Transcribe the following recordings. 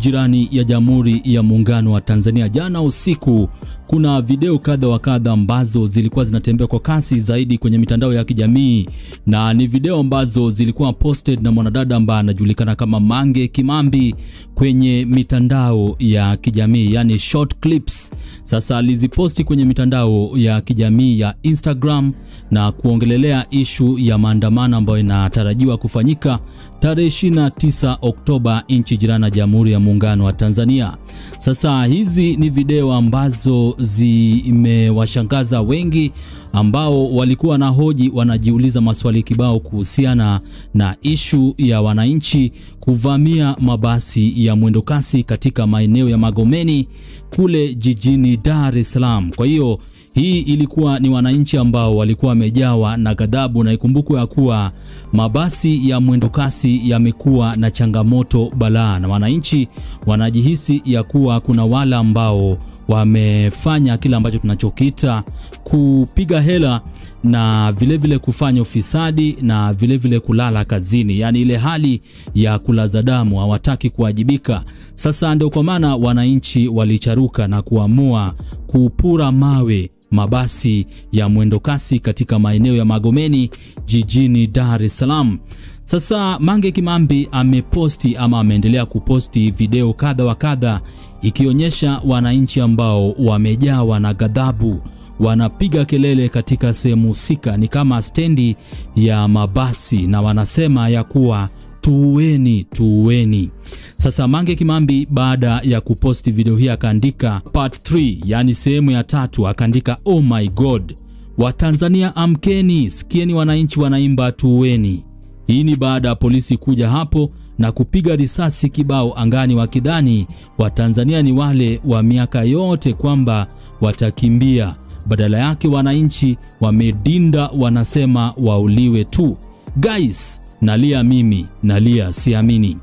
jirani ya Jamhuri ya Muungano wa Tanzania. Jana usiku kuna video kadha wa kadha ambazo zilikuwa zinatembea kwa kasi zaidi kwenye mitandao ya kijamii, na ni video ambazo zilikuwa posted na mwanadada ambaye anajulikana kama Mange Kimambi kwenye mitandao ya kijamii, yani short clips. Sasa aliziposti kwenye mitandao ya kijamii ya Instagram na kuongelelea issue ya maandamano ambayo inatarajiwa kufanyika tarehe 29 Oktoba nchi jirani ya Jamhuri ya Muungano wa Tanzania. Sasa hizi ni video ambazo zimewashangaza wengi ambao walikuwa na hoji, wanajiuliza maswali kibao kuhusiana na issue ya wananchi kuvamia mabasi ya mwendokasi katika maeneo ya Magomeni kule jijini Dar es Salaam. Kwa hiyo hii ilikuwa ni wananchi ambao walikuwa wamejawa na ghadhabu, na ikumbukwe ya kuwa mabasi ya mwendokasi yamekuwa na changamoto balaa, na wananchi wanajihisi ya kuwa kuna wale ambao wamefanya kila ambacho tunachokita kupiga hela na vile kufanya ufisadi na vile kulala kazini, yani ile hali ya kulaza damu, hawataki kuwajibika. Sasa ndio kwa maana wananchi walicharuka na kuamua kupura mawe mabasi ya mwendokasi katika maeneo ya Magomeni jijini Dar es Salaam. Sasa Mange Kimambi ameposti ama ameendelea kuposti video kadha wa kadha ikionyesha wananchi ambao wamejawa na ghadhabu, wanapiga kelele katika sehemu husika, ni kama stendi ya mabasi, na wanasema ya kuwa tuweni, tuweni. Sasa Mange Kimambi baada ya kuposti video hii akaandika part 3, yani sehemu ya 3, akaandika oh my god, Watanzania amkeni, sikieni wananchi wanaimba tuweni. Hii ni baada ya polisi kuja hapo na kupiga risasi kibao angani wakidhani Watanzania ni wale wa miaka yote kwamba watakimbia. Badala yake wananchi wamedinda, wanasema wauliwe tu. Guys, nalia mimi, nalia siamini.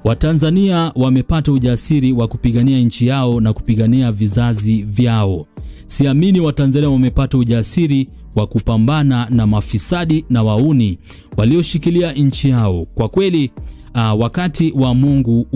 Watanzania wamepata ujasiri wa kupigania nchi yao na kupigania vizazi vyao. Siamini Watanzania wamepata ujasiri wa kupambana na mafisadi na wauni walioshikilia nchi yao. Kwa kweli wakati wa Mungu